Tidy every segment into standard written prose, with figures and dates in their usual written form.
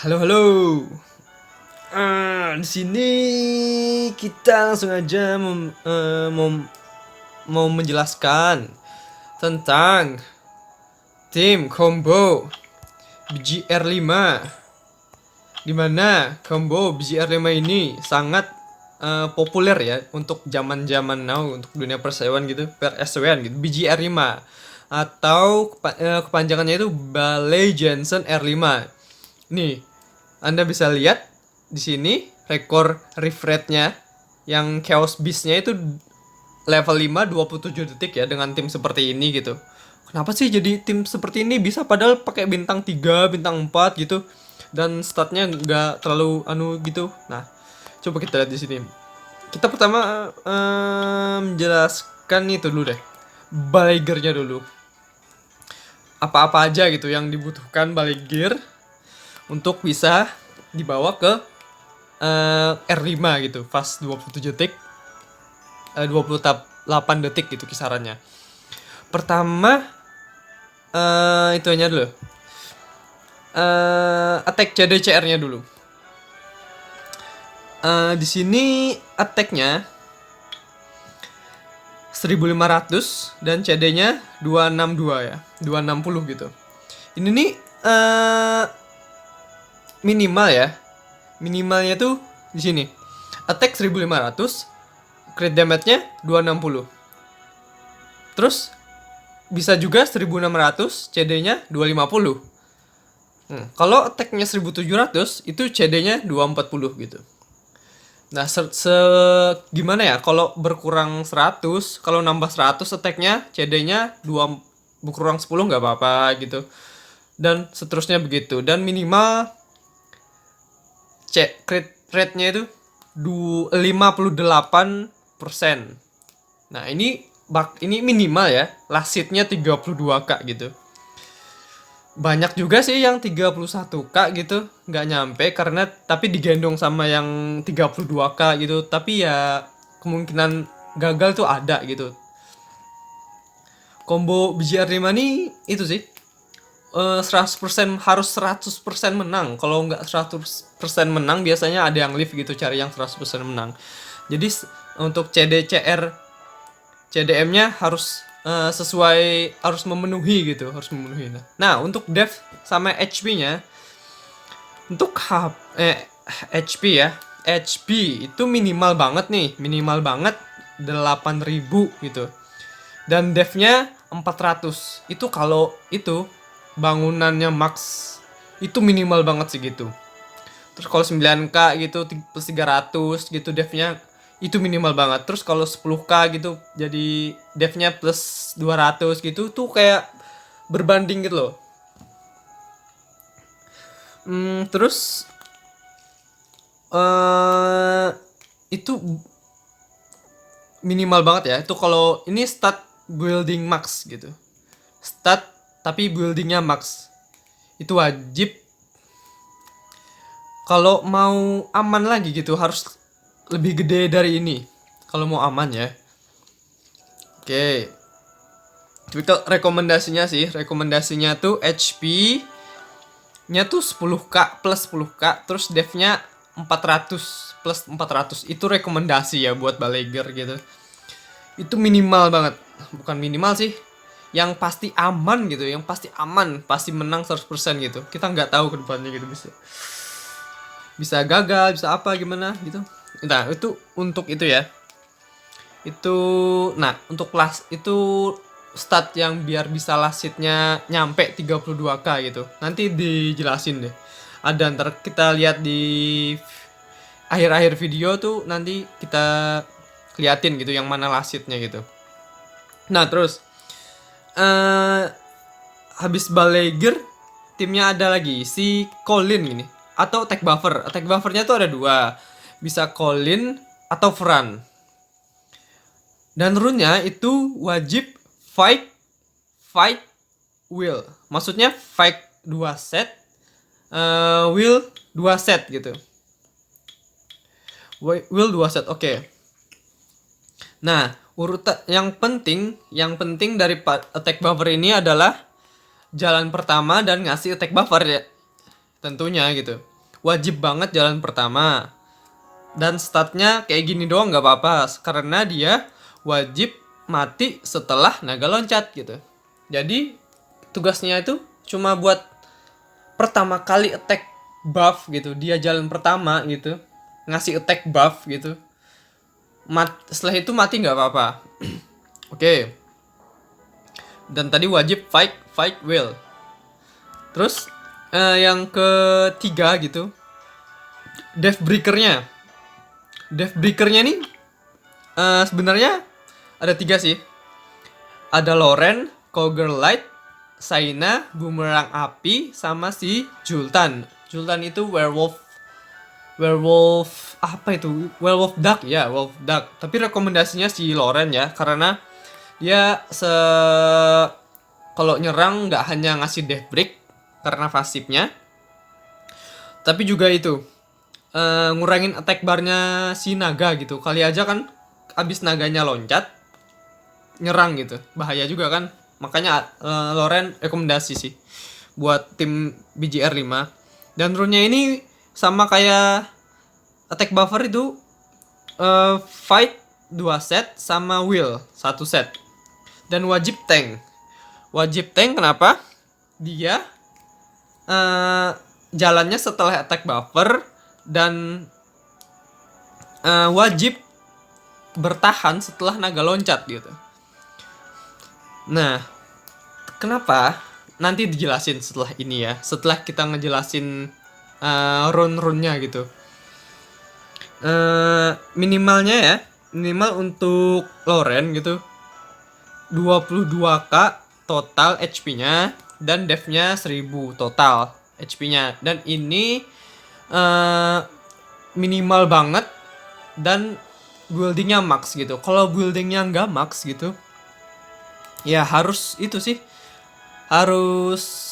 Halo, halo. Di sini kita langsung aja mau menjelaskan tentang tim combo BGR5, di mana combo BGR5 ini sangat populer ya untuk zaman-zaman now, untuk dunia persewan gitu, PSW gitu. BGR5 atau kepanjangannya itu Ballet Jensen R5. Nih, Anda bisa lihat di sini rekor refresh-nya yang Chaos Beast-nya itu level 5 27 detik ya, dengan tim seperti ini gitu. Kenapa sih jadi tim seperti ini bisa, padahal pakai bintang 3, bintang 4 gitu, dan statnya nggak terlalu gitu. Nah, coba kita lihat di sini. Kita pertama menjelaskan itu dulu deh. Baligernya dulu. Apa-apa aja gitu yang dibutuhkan baliger untuk bisa dibawa ke R5 gitu, fast 27 detik, 28 detik gitu kisarannya. Pertama itu aja dulu. Attack CDCR-nya dulu. Di sini attack-nya 1500 dan CD-nya 262 ya, 260 gitu. Ini nih minimal ya. Minimalnya tuh di sini. Attack 1500, crit damage-nya 260. Terus bisa juga 1600, CD-nya 250. Kalau attack-nya 1700 itu CD-nya 240 gitu. Nah, gimana ya kalau berkurang 100, kalau nambah 100 attack-nya, CD-nya 2 berkurang 10 nggak apa-apa gitu. Dan seterusnya begitu. Dan minimal crit rate-nya itu 58%. Nah, ini minimal ya. Last hit-nya 32k gitu. Banyak juga sih yang 31k gitu, nggak nyampe karena tapi digendong sama yang 32k gitu. Tapi ya kemungkinan gagal tuh ada gitu. Combo BGR5 nih itu sih 100% harus 100% menang. Kalau nggak 100% menang biasanya ada yang live gitu, cari yang 100% menang. Jadi untuk CDCR CDM-nya harus sesuai, harus memenuhi gitu, harus memenuhi. Nah, untuk def sama HP-nya, untuk HP ya, HP itu minimal banget nih, minimal banget 8000 gitu. Dan devnya 400. Itu kalau itu bangunannya max itu minimal banget sih gitu. Terus kalau 9k gitu plus 300 gitu devnya itu minimal banget. Terus kalau 10k gitu jadi devnya plus 200 gitu tuh kayak berbanding gitu loh. Terus itu minimal banget ya. Itu kalau ini stat building max gitu. Stat tapi buildingnya max. Itu wajib. Kalau mau aman lagi gitu harus lebih gede dari ini. Kalau mau aman ya. Oke. Tapi rekomendasinya tuh HP-nya tuh 10k plus 10k, terus devnya 400 plus 400. Itu rekomendasi ya buat baleger gitu. Itu minimal banget. Bukan minimal sih, yang pasti aman gitu, yang pasti aman, pasti menang 100% gitu. Kita nggak tahu ke depannya gitu, bisa gagal, bisa apa gimana gitu. Nah, itu untuk itu ya. Itu nah, untuk last itu stat yang biar bisa last hitnya nyampe 32k gitu. Nanti dijelasin deh. Ada, ntar kita lihat di akhir-akhir video tuh, nanti kita liatin gitu yang mana last hitnya gitu. Nah, terus habis Baleger, timnya ada lagi si Colin gini, atau attack buffer. Attack buffernya tuh ada dua, bisa Colin atau Fran. Dan rune-nya itu wajib fight will. Maksudnya fight 2 set, will 2 set gitu. Will 2 set, oke. Nah, urutan yang penting dari attack buffer ini adalah jalan pertama dan ngasih attack buffer ya. Tentunya gitu. wajib banget jalan pertama. Dan statnya kayak gini doang nggak apa-apa, karena dia wajib mati setelah naga loncat gitu. Jadi tugasnya itu cuma buat pertama kali attack buff gitu, dia jalan pertama gitu, ngasih attack buff gitu. Setelah itu mati nggak apa-apa. Oke. Dan tadi wajib fight will. Terus yang ketiga gitu, Death Breaker-nya. Death Breaker-nya nih sebenarnya ada 3 sih. Ada Loren, Cougar Light, Saina, Bumerang Api, sama si Jultan. Jultan itu werewolf apa itu? Werewolf Duck ya, Wolf Duck. Tapi rekomendasinya si Loren ya, karena dia kalau nyerang nggak hanya ngasih death break karena pasifnya, tapi juga itu ngurangin attack barnya si naga gitu. Kali aja kan abis naganya loncat nyerang gitu, bahaya juga kan. Makanya Loren rekomendasi sih buat tim BGR 5. Dan rune-nya ini sama kayak attack buffer itu, fight 2 set sama will 1 set. Dan wajib tank. Wajib tank kenapa? Dia jalannya setelah attack buffer, dan wajib bertahan setelah naga loncat gitu. Nah, kenapa? Nanti dijelasin setelah ini ya. Setelah kita ngejelasin rune-rune-nya gitu. Minimalnya ya, minimal untuk Loren gitu 22k total HP-nya, dan dev-nya 1000 total HP-nya. Dan ini minimal banget, dan buildingnya max gitu. Kalau buildingnya nggak max gitu, ya harus itu sih, harus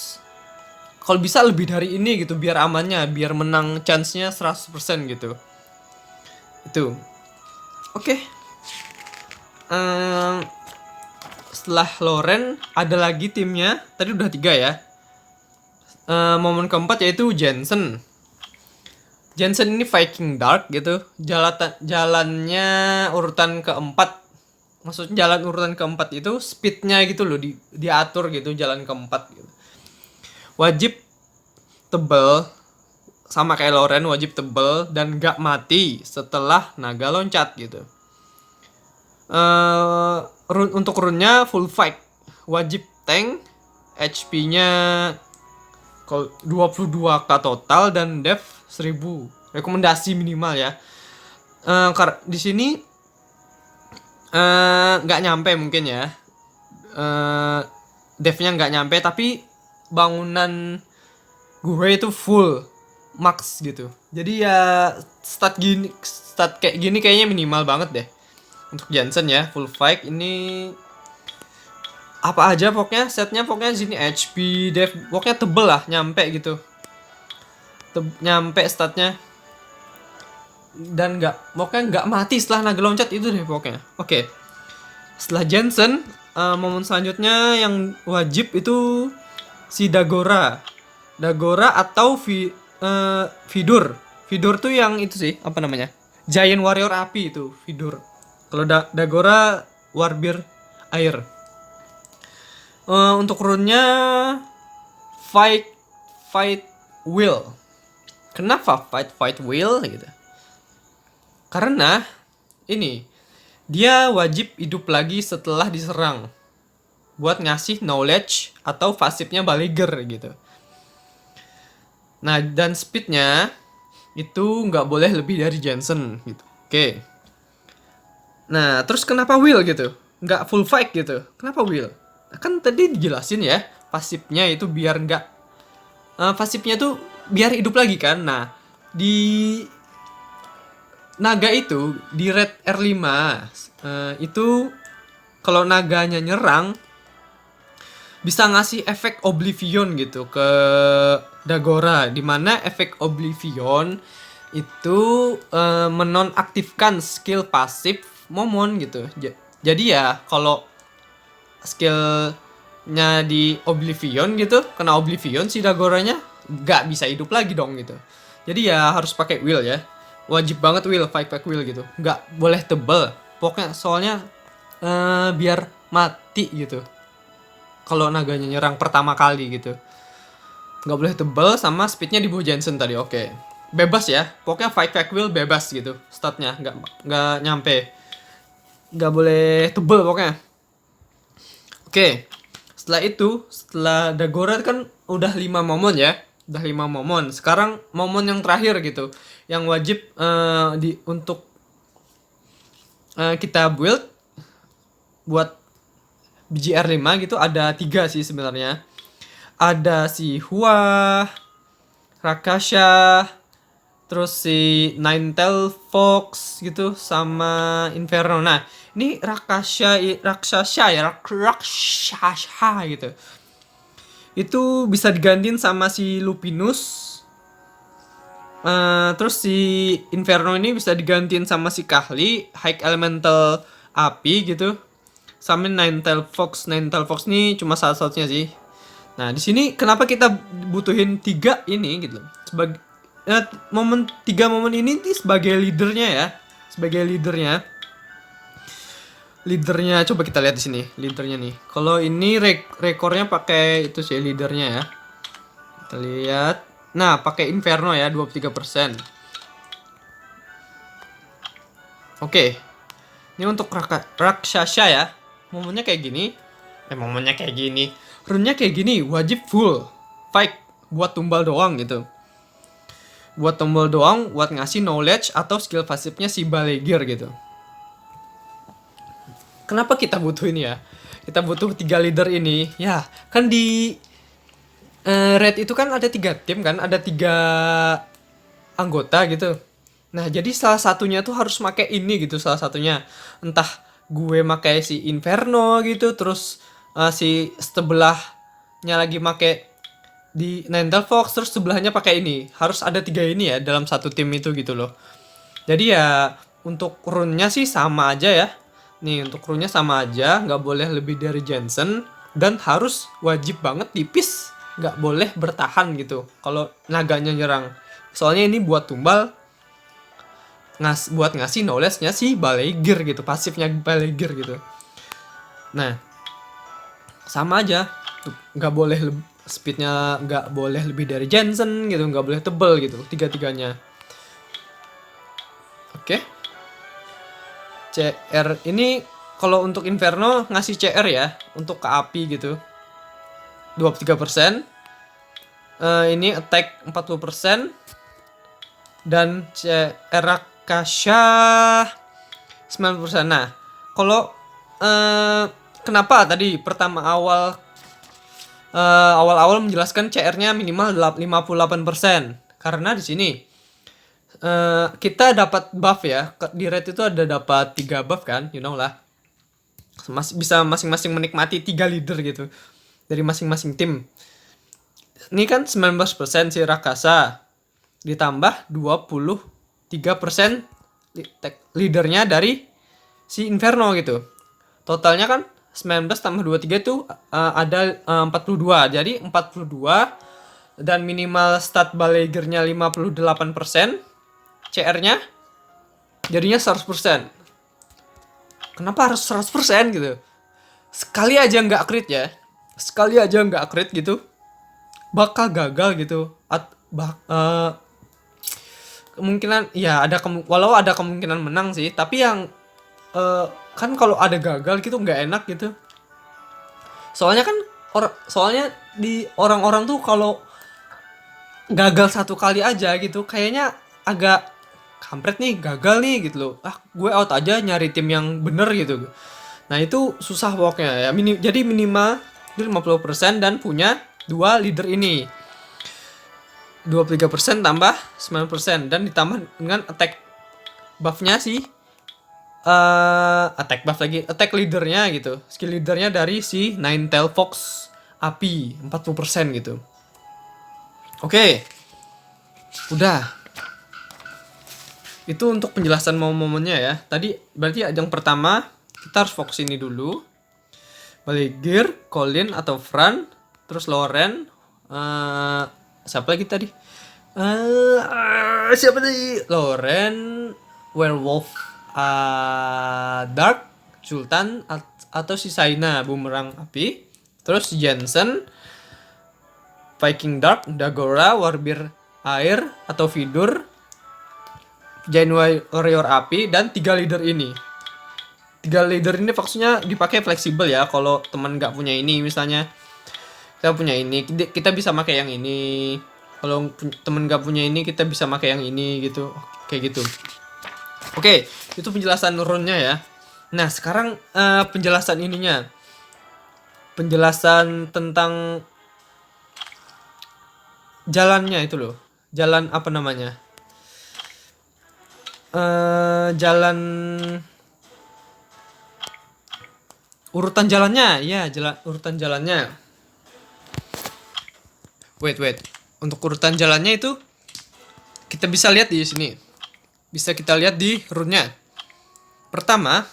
kalau bisa lebih dari ini gitu, biar amannya, biar menang chance-nya 100% gitu. Itu oke. Setelah Loren ada lagi timnya, tadi udah 3 ya. Momen keempat yaitu Jensen. Jensen ini Viking Dark gitu. Jalannya urutan keempat. Maksudnya jalan urutan keempat itu speednya gitu loh, diatur gitu jalan keempat gitu. Wajib tebel, sama kayak Loren, wajib tebel dan gak mati setelah naga loncat gitu. Untuk rune-nya full fight, wajib tank, HP-nya 22k total, dan dev 1000. Rekomendasi minimal ya. Di sini nggak nyampe mungkin ya. Devnya nggak nyampe, tapi bangunan gue itu full max gitu. Jadi ya stat kayak gini kayaknya minimal banget deh untuk Jensen ya. Full fight ini apa aja pokoknya setnya, pokoknya sini HP, dev, pokoknya tebel lah, nyampe gitu, nyampe statnya, dan pokoknya nggak mati setelah naga loncat itu deh pokoknya. Oke. Setelah Jensen, momen selanjutnya yang wajib itu si Dagora atau Vidur. Vidur tuh yang itu sih, apa namanya, Giant Warrior api itu Vidur. Kalau Dagora Warbear air. Untuk rune-nya fight will. Kenapa fight will gitu? Karena ini dia wajib hidup lagi setelah diserang, buat ngasih knowledge atau pasifnya Baliger gitu. Nah, dan speednya itu nggak boleh lebih dari Jensen gitu. Oke. Nah, terus kenapa will gitu? Nggak full fight gitu? Kenapa will? Kan tadi dijelasin ya, pasifnya itu biar nggak pasifnya tuh biar hidup lagi kan. Nah, di naga itu di red R5 itu kalau naganya nyerang bisa ngasih efek Oblivion gitu ke Dagora, dimana efek Oblivion itu menonaktifkan skill pasif Momon gitu. Jadi ya kalau skillnya di Oblivion gitu, kena Oblivion si Dagoranya nggak bisa hidup lagi dong gitu. Jadi ya harus pakai wheel ya. Wajib banget wheel, fight pack wheel gitu. Nggak boleh tebel. Pokoknya soalnya biar mati gitu. Kalau naganya nyerang pertama kali gitu. Nggak boleh tebel sama speednya di bawah Jensen tadi. Oke. Bebas ya. Pokoknya fight pack wheel bebas gitu. Statnya nggak nyampe. Nggak boleh tebel pokoknya. Oke. Setelah itu, setelah Dagoret kan udah 5 momon ya. Udah 5 momon. Sekarang momon yang terakhir gitu. Yang wajib untuk kita build buat BGR 5 gitu, ada 3 sih sebenarnya. Ada si Hua, Rakasha, terus si Ninetale Fox gitu, sama Inferno. Nah, ini Raksasa gitu. Itu bisa digantiin sama si Lupinus. Terus si Inferno ini bisa digantiin sama si Kahli, High Elemental Api gitu. Sama Ninetale Fox. Ninetale Fox ini cuma salah-satunya sih. Nah, di sini kenapa kita butuhin 3 ini gitu. Sebagai momen 3 momen ini sebagai leadernya ya. Sebagai leadernya. Leadernya coba kita lihat di sini, leadernya nih. Kalau ini rekornya pakai itu sih leadernya ya. Kita lihat. Nah, pakai Inferno ya, 23%. Oke. Ini untuk Raksasa ya. Momennya kayak gini. Momennya kayak gini. Runnya kayak gini, wajib full fight buat tumbal doang gitu. Buat tumbal doang, buat ngasih knowledge atau skill pasifnya si Balegir gitu. Kenapa kita butuh ini ya? Kita butuh 3 leader ini. Ya, kan di Red itu kan ada 3 tim kan, ada 3 anggota gitu. Nah, jadi salah satunya tuh harus pakai ini gitu, salah satunya. Entah gue pakai si Inferno gitu, terus si sebelahnya lagi make di Ninetale Fox, terus sebelahnya pakai ini. Harus ada 3 ini ya dalam satu tim itu gitu loh. Jadi ya untuk runnya sih sama aja ya. Nih untuk runnya sama aja, nggak boleh lebih dari Jensen, dan harus wajib banget tipis, nggak boleh bertahan gitu kalau naganya nyerang. Soalnya ini buat tumbal, buat ngasih knowledge-nya si Balegir gitu, pasifnya Balegir gitu. Nah, sama aja, nggak boleh speednya nggak boleh lebih dari Jensen gitu, nggak boleh tebel gitu, 3-3-nya. Oke. CR ini kalau untuk Inferno ngasih CR ya, untuk ke api gitu, 23%. Ini attack 40%, dan CR Rakasha 90%. Nah, kalau kenapa tadi pertama awal menjelaskan CR-nya minimal 58%? Karena di sini kita dapat buff ya. Di Red itu ada dapat 3 buff kan, you know lah. Bisa masing-masing menikmati 3 leader gitu dari masing-masing tim. Ini kan 19% si Rakasa, ditambah 23% leadernya dari si Inferno gitu. Totalnya kan 19 tambah 23 itu ada 42. Jadi 42, dan minimal stat Balegirnya 58%, CR-nya jadinya 100%. Kenapa harus 100% gitu? Sekali aja nggak crit ya. Sekali aja nggak crit gitu, bakal gagal gitu. Kemungkinan ya ada walau ada kemungkinan menang sih, tapi yang kan kalau ada gagal gitu nggak enak gitu. Soalnya kan soalnya di orang-orang tuh kalau gagal 1 kali aja gitu kayaknya agak kampret nih, gagal nih gitu loh. Gue out aja nyari tim yang bener gitu. Nah, itu susah pokoknya ya. Jadi minimal 50% dan punya 2 leader ini. 23% tambah 9%, dan ditambah dengan attack buff-nya sih. Attack buff lagi, attack leadernya gitu. Skill leadernya dari si Ninetale Fox api 40% gitu. Oke. Udah. Itu untuk penjelasan momennya ya. Tadi berarti yang pertama kita harus fokus ini dulu. Balegir, Colin atau Fran, terus Loren, siapa lagi tadi? Siapa nih? Loren, Werewolf, Dark, Sultan, atau si Saina, Bumerang Api. Terus Jensen, Viking Dark, Dagora, Warbir Air atau Vidur, Giant Warrior Api, dan 3 leader ini. 3 leader ini maksudnya dipakai fleksibel ya. Kalau teman nggak punya ini, misalnya kita punya ini, kita bisa pakai yang ini. Kalau temen nggak punya ini, kita bisa pakai yang ini gitu, kayak gitu. Oke, itu penjelasan runnya ya. Nah, sekarang penjelasan ininya, penjelasan tentang jalannya itu loh. Jalan apa namanya? Jalan urutan jalannya, ya, urutan jalannya. Wait. Untuk urutan jalannya itu kita bisa lihat di sini. Bisa kita lihat di runnya. Pertama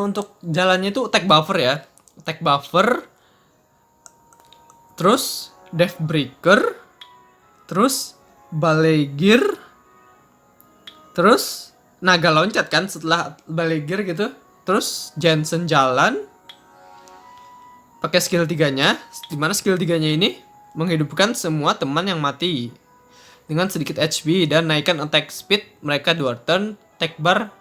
untuk jalannya itu attack buffer ya. Attack buffer, terus Death Breaker, terus Ballet Gear, terus naga loncat kan setelah Ballet Gear gitu. Terus Jensen jalan pakai skill 3-nya, dimana skill 3-nya ini menghidupkan semua teman yang mati dengan sedikit HP dan naikkan attack speed mereka 2 turn. Attack bar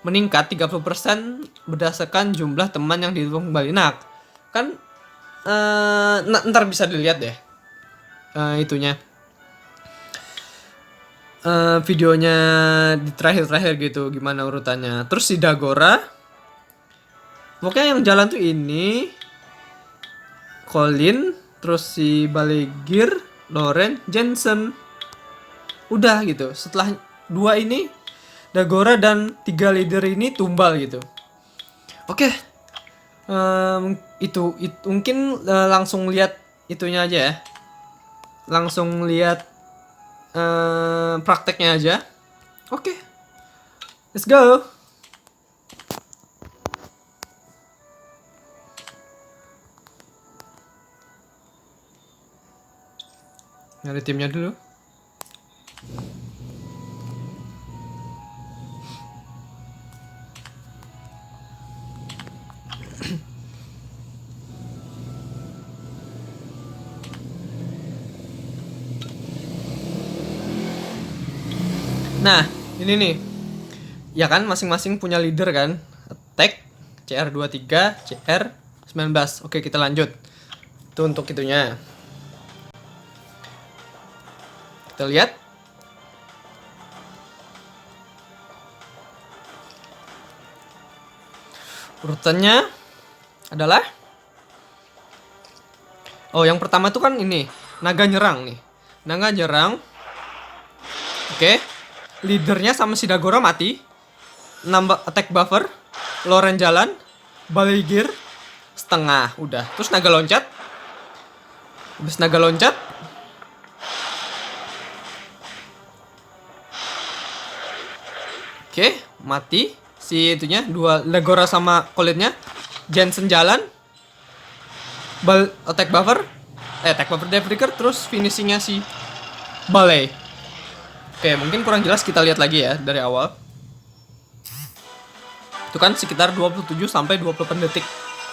meningkat 30% berdasarkan jumlah teman yang dihidup kembali. Nah, kan ntar bisa dilihat deh itunya, videonya di terakhir gitu gimana urutannya. Terus si Dagora, pokoknya yang jalan tuh ini Colin, terus si Balegir, Loren, Jensen. Udah gitu. Setelah 2 ini Dagora dan 3 leader ini tumbal gitu. Oke. Itu mungkin langsung lihat itunya aja ya. Langsung lihat prakteknya aja. Oke. Let's go. Nyari timnya dulu. Nah, ini nih. Ya kan masing-masing punya leader kan. Attack CR23, CR19. Oke, kita lanjut. Itu untuk itunya. Kita lihat. Urutannya adalah, yang pertama tuh kan ini, naga nyerang nih. Naga nyerang. Oke. Leadernya sama si Dagora mati. Nambah attack buffer. Loren jalan. Ballet Gear setengah. Udah. Terus naga loncat. Habis naga loncat, oke, mati si itunya, 2 Dagora sama Colinnya. Jensen jalan. Attack buffer. Attack buffer Death Breaker. Terus finishingnya si Ballet. Oke, mungkin kurang jelas, kita lihat lagi ya dari awal. Itu kan sekitar 27 sampai 28 detik.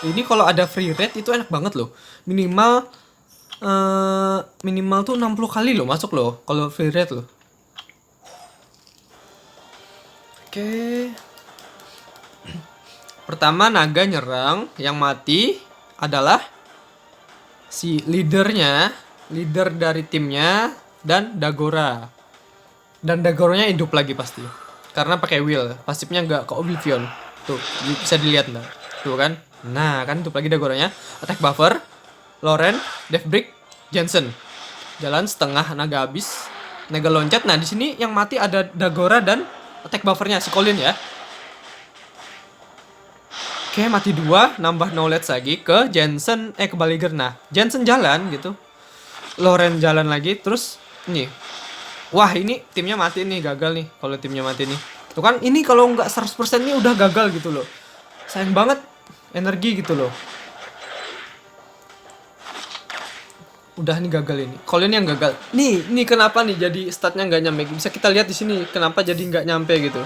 Ini kalau ada free rate itu enak banget loh. Minimal tuh 60 kali loh masuk loh kalau free rate loh. Oke. Pertama naga nyerang, yang mati adalah si leadernya, leader dari timnya, dan Dagora. Dan Dagoranya hidup lagi pasti. Karena pakai will, pasifnya nggak ke Oblivion. Tuh, bisa dilihat nggak? Tuh kan? Nah, kan hidup lagi Dagoranya. Attack buffer, Loren, Death Break, Jensen. Jalan setengah, naga habis. Naga loncat. Nah, di sini yang mati ada Dagora dan attack buffernya si Colin ya. Oke, mati 2, nambah knowledge lagi ke Jensen, ke Balliger. Nah, Jensen jalan gitu. Loren jalan lagi, terus nih. Wah, ini timnya mati nih, gagal nih kalau timnya mati nih. Tuh kan, ini kalau nggak 100% nih udah gagal gitu loh. Sayang banget energi gitu loh. Udah nih gagal ini. Kalau ini yang gagal. Nih kenapa nih jadi statnya nggak nyampe? Bisa kita lihat di sini kenapa jadi nggak nyampe gitu.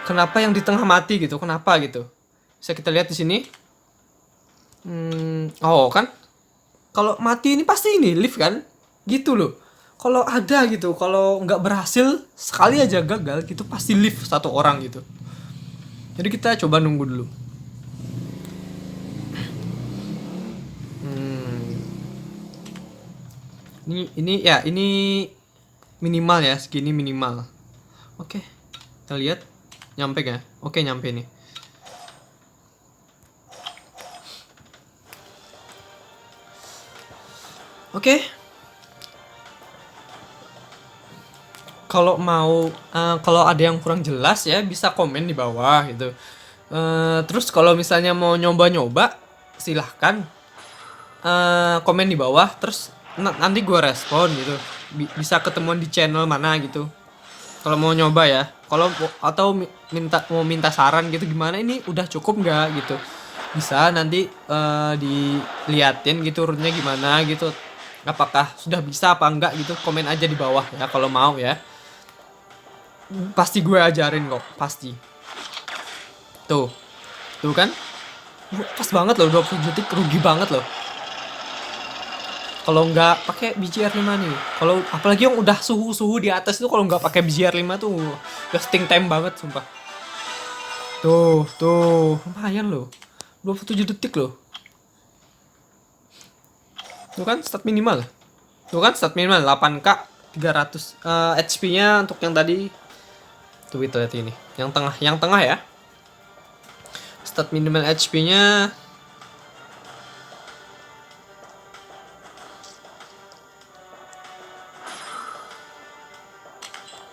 Kenapa yang di tengah mati gitu? Kenapa gitu? Bisa kita lihat di sini. Oh kan? Kalau mati ini pasti ini lift kan? Gitu loh. Kalau ada gitu, kalau nggak berhasil sekali aja gagal gitu pasti lift satu orang gitu. Jadi kita coba nunggu dulu. Ini ya ini minimal ya, segini minimal. Oke, kita lihat nyampe gak? Oke, nyampe nih. Oke. Kalau mau kalau ada yang kurang jelas ya bisa komen di bawah gitu. Terus kalau misalnya mau nyoba-nyoba silahkan komen di bawah terus nanti gue respon gitu. Bisa ketemuan di channel mana gitu. Kalau mau nyoba ya. Kalau atau mau minta saran gitu gimana ini udah cukup nggak gitu. Bisa nanti diliatin gitu rutenya gimana gitu. Apakah sudah bisa apa enggak gitu komen aja di bawah ya kalau mau ya. Pasti gue ajarin kok, pasti. Tuh, tuh kan? Pas banget loh 20 detik rugi banget loh. Kalau nggak pakai BGR5 nih. Kalau apalagi yang udah suhu-suhu di atas itu kalau nggak pakai BGR5 tuh wasting time banget sumpah. Tuh, lumayan loh. 27 detik loh. Tuh kan stat minimal. Tuh kan stat minimal 8K 300 HP-nya untuk yang tadi. Tuh itu lihat ini. Yang tengah ya. Stat minimal HP-nya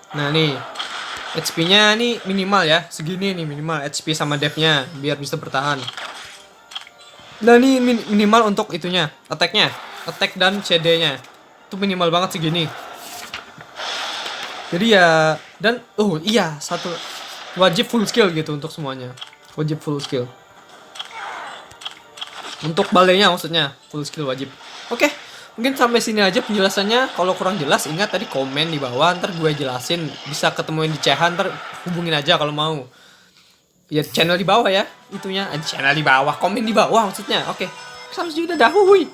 nah nih HP-nya nih minimal ya, segini nih minimal HP sama dev-nya biar bisa bertahan. Nah nih minimal untuk itunya, attack-nya, attack dan CD-nya. Itu minimal banget segini. Jadi ya dan oh iya satu wajib full skill gitu untuk semuanya. Wajib full skill. Untuk balenya maksudnya full skill wajib. Oke, mungkin sampai sini aja penjelasannya. Kalau kurang jelas ingat tadi komen di bawah ntar gue jelasin. Bisa ketemuin di Cehan ntar hubungin aja kalau mau. Ya channel di bawah ya itunya channel di bawah komen di bawah maksudnya. Oke, sampai sini udah hui.